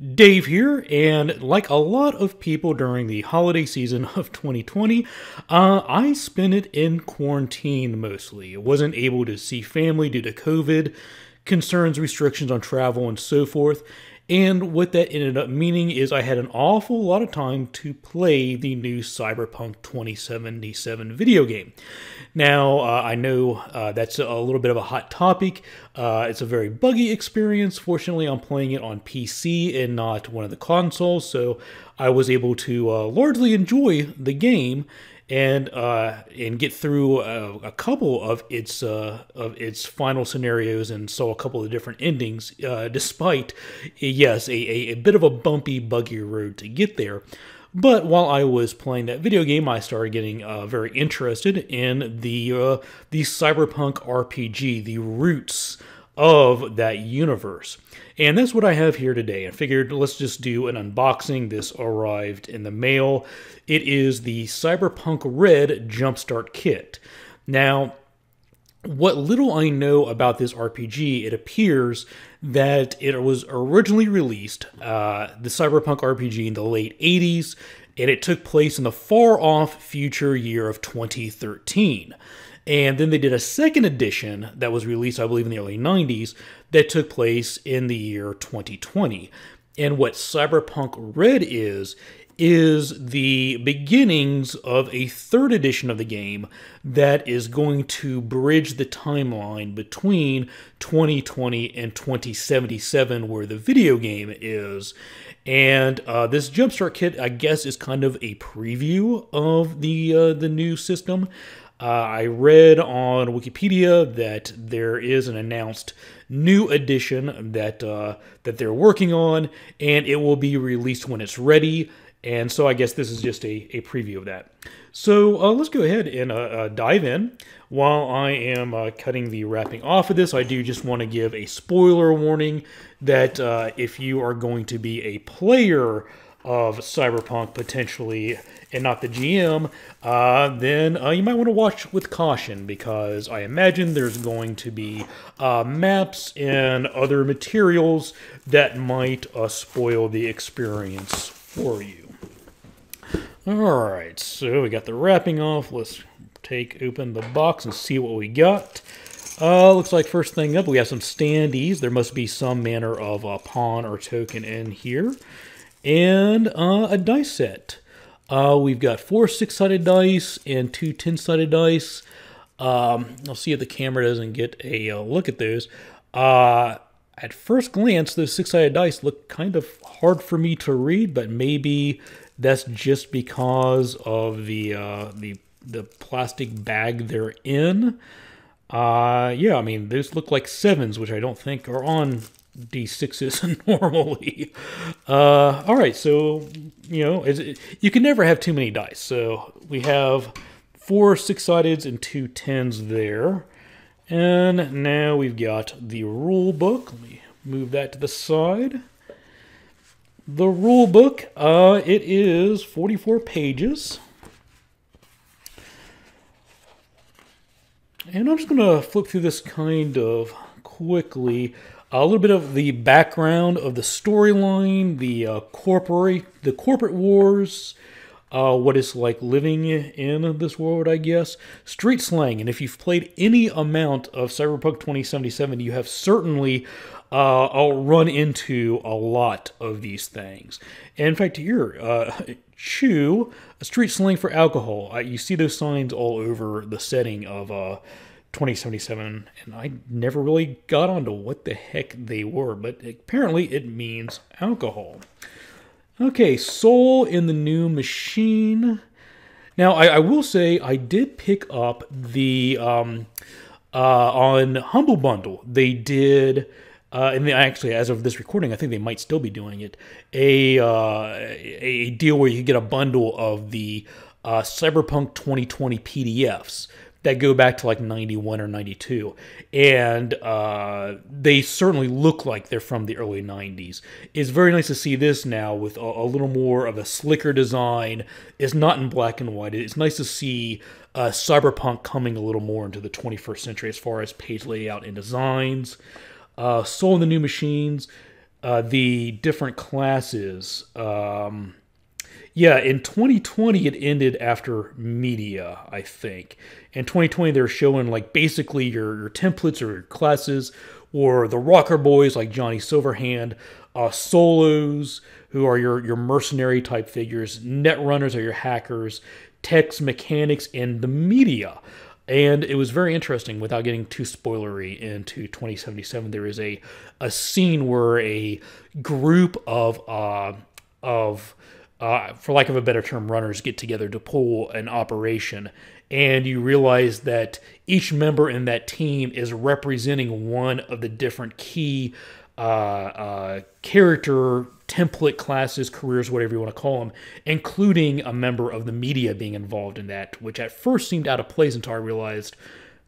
Dave here, and like a lot of people during the holiday season of 2020, I spent it in quarantine mostly. I wasn't able to see family due to COVID, concerns, restrictions on travel, and so forth. And what that ended up meaning is I had an awful lot of time to play the new Cyberpunk 2077 video game. Now, I know that's a little bit of a hot topic. It's a very buggy experience. Fortunately, I'm playing it on PC and not one of the consoles, so I was able to largely enjoy the game and get through a couple of its final scenarios and saw a couple of different endings, despite, yes, a bit of a bumpy, buggy road to get there. But while I was playing that video game, I started getting very interested in the Cyberpunk RPG, the roots of that universe. And that's what I have here today. I figured let's just do an unboxing. This arrived in the mail. It is the Cyberpunk Red Jumpstart Kit. Now, what little I know about this RPG, it appears that it was originally released, the Cyberpunk RPG, in the late 80s, and it took place in the far-off future year of 2013. And then they did a second edition that was released, I believe, in the early 90s, that took place in the year 2020. And what Cyberpunk Red is the beginnings of a third edition of the game that is going to bridge the timeline between 2020 and 2077, where the video game is. And this Jumpstart Kit, I guess, is kind of a preview of the new system. I read on Wikipedia that there is an announced new edition that they're working on, and it will be released when it's ready. And so I guess this is just a preview of that. So let's go ahead and dive in. While I am cutting the wrapping off of this, I do just want to give a spoiler warning that if you are going to be a player of Cyberpunk potentially and not the GM, then you might want to watch with caution, because I imagine there's going to be maps and other materials that might spoil the experience for you. Alright, so we got the wrapping off. Let's open the box and see what we got. Looks like first thing up, we have some standees. There must be some manner of pawn or token in here. And a dice set. We've got 4 6-sided dice and 2 10-sided dice. I'll see if the camera doesn't get a look at those. At first glance, those 6-sided dice look kind of hard for me to read, but maybe that's just because of the plastic bag they're in. Yeah, I mean, those look like 7s, which I don't think are on D6s normally. All right, so, you know, you can never have too many dice. So we have 4 6-sideds and 2 10s there. And now we've got the rule book. Let me move that to the side. The rule book, it is 44 pages. And I'm just going to flip through this kind of quickly. A little bit of the background of the storyline, the corporate wars, what it's like living in this world, I guess. Street slang, and if you've played any amount of Cyberpunk 2077, you have certainly run into a lot of these things. And in fact, here, chew, a street slang for alcohol. You see those signs all over the setting of 2077, and I never really got onto what the heck they were, but apparently it means alcohol. Okay, Soul in the New Machine. Now, I will say I did pick up the, on Humble Bundle, they did, and actually, as of this recording, I think they might still be doing it, a deal where you get a bundle of the Cyberpunk 2020 PDFs that go back to like 91 or 92. And they certainly look like they're from the early 90s. It's very nice to see this now with a little more of a slicker design. It's not in black and white. It's nice to see Cyberpunk coming a little more into the 21st century as far as page layout and designs. Soul in the New Machines. the different classes. Yeah, in 2020 it ended after media, I think. In 2020 they're showing like basically your templates or your classes, or the rocker boys like Johnny Silverhand, solos who are your mercenary type figures, net runners are your hackers, techs, mechanics, and the media. And it was very interesting, without getting too spoilery into 2077, there is a scene where a group of for lack of a better term, runners get together to pull an operation, and you realize that each member in that team is representing one of the different key character template classes, careers, whatever you want to call them, including a member of the media being involved in that, which at first seemed out of place until I realized,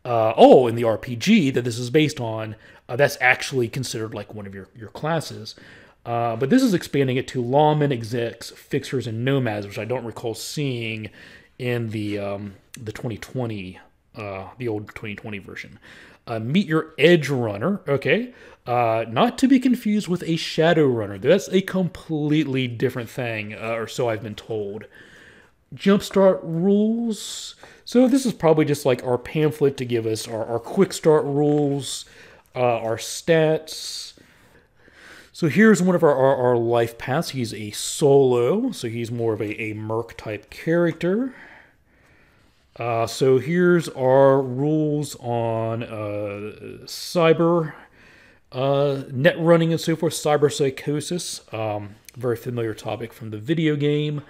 in the RPG that this is based on, that's actually considered like one of your classes. But this is expanding it to lawmen, execs, fixers, and nomads, which I don't recall seeing in the 2020, the old 2020 version. Meet your edge runner, okay? Not to be confused with a shadow runner. That's a completely different thing, or so I've been told. Jumpstart rules. So this is probably just like our pamphlet to give us our quick start rules, our stats. So here's one of our life paths. He's a solo, so he's more of a merc type character. So here's our rules on cyber, net running and so forth, cyber psychosis, very familiar topic from the video game.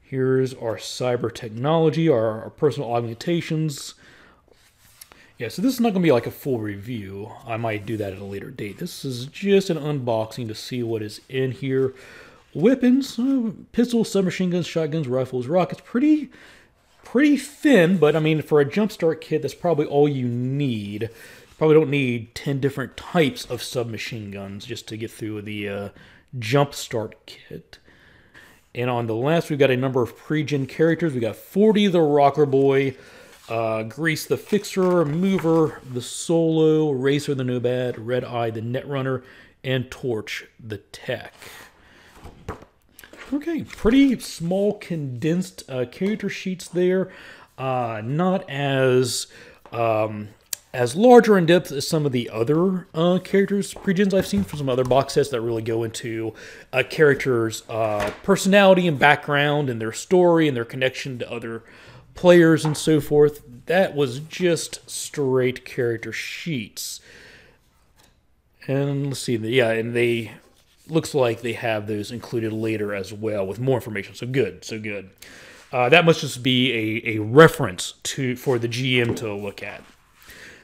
Here's our cyber technology, our personal augmentations. Yeah, so this is not going to be like a full review. I might do that at a later date. This is just an unboxing to see what is in here. Weapons, pistols, submachine guns, shotguns, rifles, rockets. Pretty thin, but I mean, for a jumpstart kit, that's probably all you need. You probably don't need 10 different types of submachine guns just to get through the jumpstart kit. And on the left, we've got a number of pre-gen characters. We got 40 the Rocker Boy, Grease the Fixer, Mover the Solo, Racer the Nomad, Red Eye the Netrunner, and Torch the Tech. Okay, pretty small condensed character sheets there. Not as large or in depth as some of the other characters pre-gens I've seen from some other box sets that really go into a character's personality and background and their story and their connection to other players and so forth. That was just straight character sheets. And let's see, and they looks like they have those included later as well with more information. So good, so good. That must just be a reference for the GM to look at.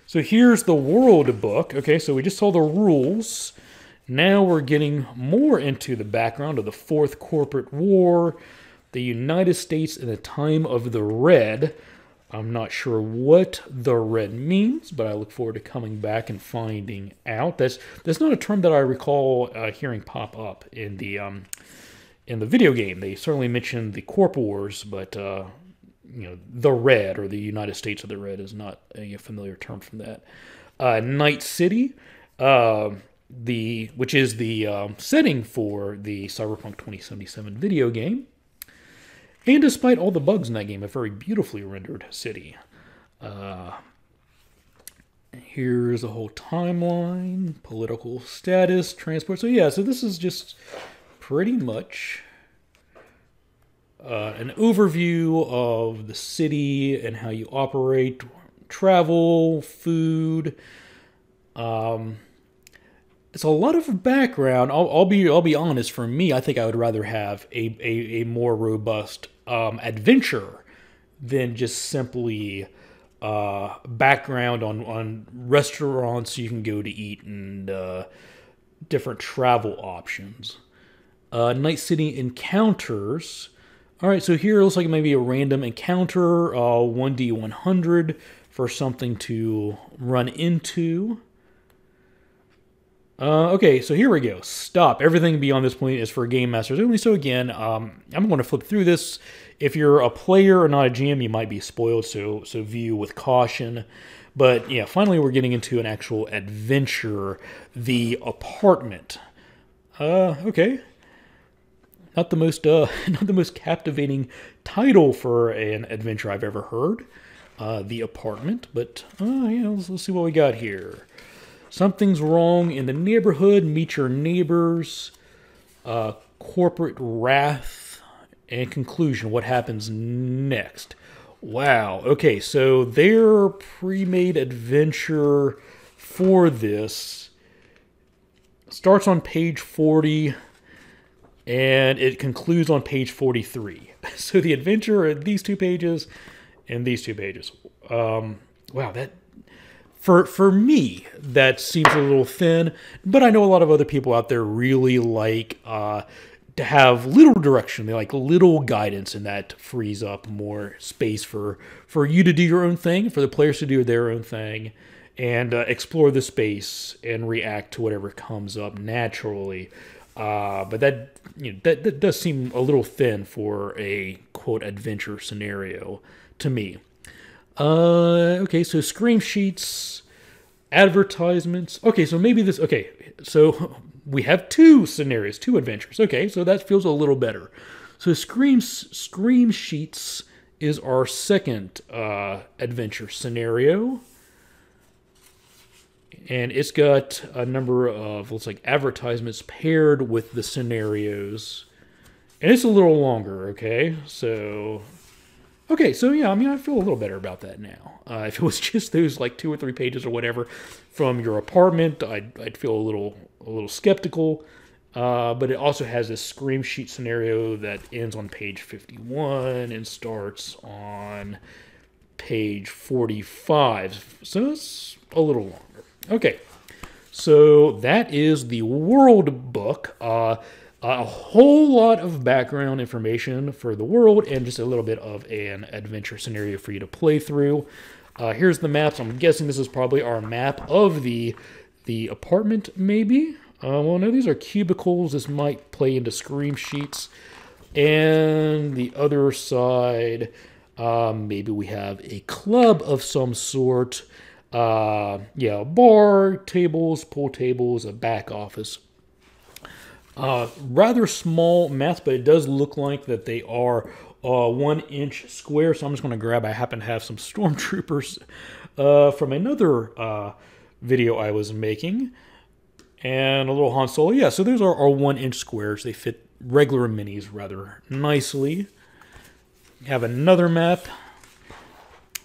So here's the world book. Okay, so we just saw the rules. Now we're getting more into the background of the Fourth Corporate War, the United States in the time of the Red. I'm not sure what the Red means, but I look forward to coming back and finding out. That's not a term that I recall hearing pop up in the video game. They certainly mentioned the Corp Wars, but the Red or the United States of the Red is not a familiar term from that. Night City, which is the setting for the Cyberpunk 2077 video game. And despite all the bugs in that game, a very beautifully rendered city. Here's a whole timeline, political status, transport. So yeah, so this is just pretty much an overview of the city and how you operate, travel, food. It's a lot of background. I'll be honest. For me, I think I would rather have a more robust adventure than just simply background on restaurants you can go to eat and different travel options. Night City encounters. All right, so here it looks like maybe a random encounter, 1D100 for something to run into. Okay, so here we go. Stop. Everything beyond this point is for Game Masters only. So again, I'm going to flip through this. If you're a player or not a GM, you might be spoiled, so view with caution. But yeah, finally we're getting into an actual adventure. The apartment. Okay. Not the most not the most captivating title for an adventure I've ever heard. The Apartment, but yeah, let's see what we got here. Something's wrong in the neighborhood. Meet your neighbors. Corporate wrath and conclusion. What happens next? Wow. Okay, so their pre-made adventure for this starts on page 40 and it concludes on page 43. So the adventure are these two pages and these two pages. Wow, that for me that seems a little thin, but I know a lot of other people out there really like to have little direction. They like little guidance, and that frees up more space for you to do your own thing, for the players to do their own thing, and explore the space and react to whatever comes up naturally. But that, that does seem a little thin for a quote adventure scenario to me. Okay, so scream sheets, advertisements. Okay, so maybe this. Okay, so we have two scenarios, two adventures. Okay, so that feels a little better. So scream sheets is our second adventure scenario. And it's got a number of, looks like, advertisements paired with the scenarios. And it's a little longer, okay? So yeah, I mean, I feel a little better about that now. If it was just those, like, 2 or 3 pages or whatever from your apartment, I'd feel a little skeptical. But it also has this scream sheet scenario that ends on page 51 and starts on page 45. So it's a little longer. Okay, so that is the world book. A whole lot of background information for the world and just a little bit of an adventure scenario for you to play through. Here's the maps. I'm guessing this is probably our map of the apartment, maybe. Well, no, these are cubicles. This might play into scream sheets. And the other side, maybe we have a club of some sort. Yeah, a bar, tables, pool tables, a back office. Rather small maps, but it does look like that they are 1-inch square. So I'm just going to grab, I happen to have some stormtroopers from another video I was making. And a little Han Solo. Yeah, so those are our 1-inch squares. They fit regular minis rather nicely. We have another map.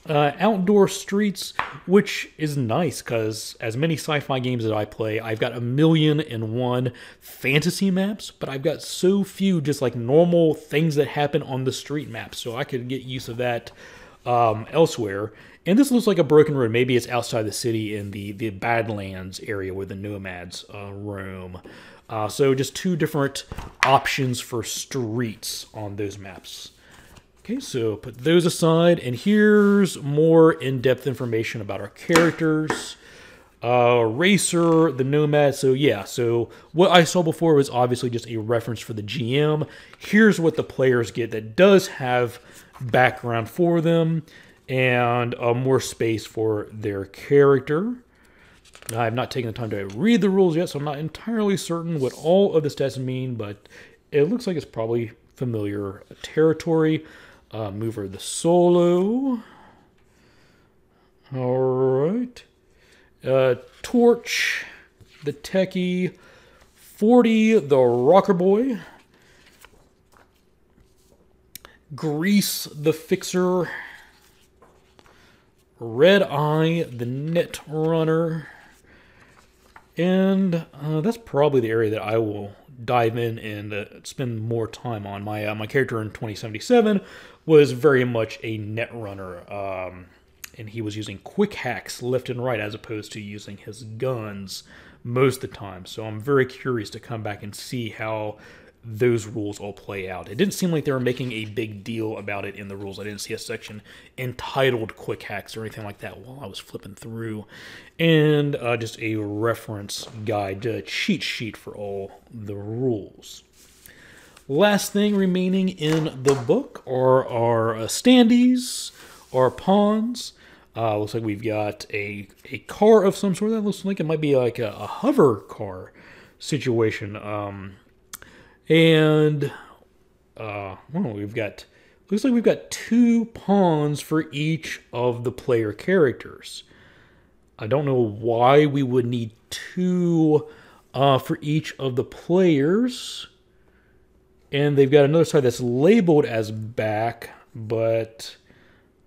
Outdoor streets, which is nice because as many sci-fi games that I play, I've got 1,000,001 fantasy maps, but I've got so few just like normal things that happen on the street maps, so I could get use of that elsewhere. And this looks like a broken road. Maybe it's outside the city in the Badlands area where the nomads roam. So just 2 different options for streets on those maps. Okay, so put those aside, and here's more in-depth information about our characters. Racer, the Nomad, so yeah, so what I saw before was obviously just a reference for the GM. Here's what the players get that does have background for them, and more space for their character. I have not taken the time to read the rules yet, so I'm not entirely certain what all of the stats mean, but it looks like it's probably familiar territory. Mover the Solo. Alright. Torch, the Techie. 40, the Rocker Boy. Grease, the Fixer. Red Eye, the Net Runner. And that's probably the area that I will dive in and spend more time on. My character in 2077 was very much a net runner, and he was using quick hacks left and right as opposed to using his guns most of the time. So I'm very curious to come back and see how those rules all play out. It didn't seem like they were making a big deal about it in the rules. I didn't see a section entitled quick hacks or anything like that while I was flipping through. And just a reference guide, cheat sheet for all the rules. Last thing remaining in the book are our standees, our pawns. Looks like we've got a car of some sort. That looks like it might be like a hover car. situation. And well, looks like we've got 2 pawns for each of the player characters. I don't know why we would need 2 for each of the players. And they've got another side that's labeled as back, but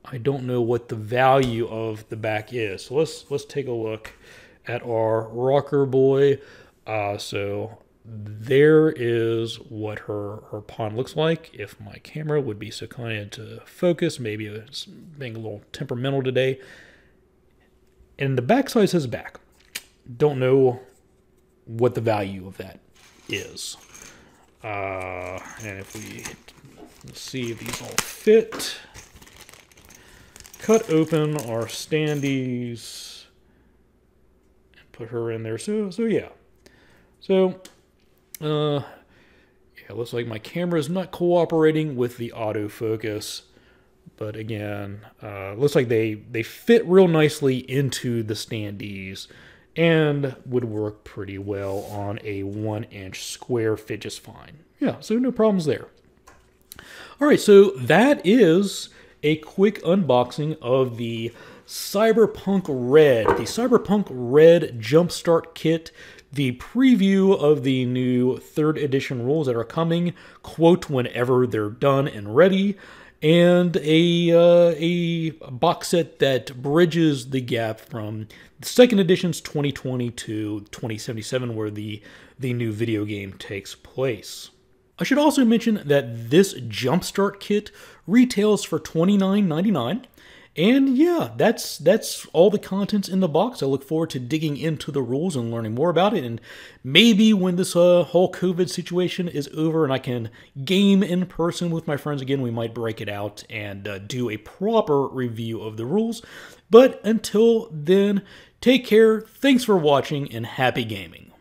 I don't know what the value of the back is. So let's take a look at our rocker boy. So there is what her pawn looks like. If my camera would be so kind to focus, maybe it's being a little temperamental today. And the back side says back. Don't know what the value of that is. And if let's see if these all fit. Cut open our standees and put her in there. So yeah. So, yeah, looks like my camera is not cooperating with the autofocus. But again, looks like they fit real nicely into the standees and would work pretty well on a 1-inch square, fit just fine. Yeah, so no problems there. All right, so that is a quick unboxing of the Cyberpunk Red Jumpstart Kit, the preview of the new 3rd edition rules that are coming, quote, whenever they're done and ready, and a box set that bridges the gap from the 2nd edition's 2020 to 2077, where the new video game takes place. I should also mention that this Jumpstart Kit retails for $29.99. And yeah, that's all the contents in the box. I look forward to digging into the rules and learning more about it. And maybe when this whole COVID situation is over and I can game in person with my friends again, we might break it out and do a proper review of the rules. But until then, take care, thanks for watching, and happy gaming.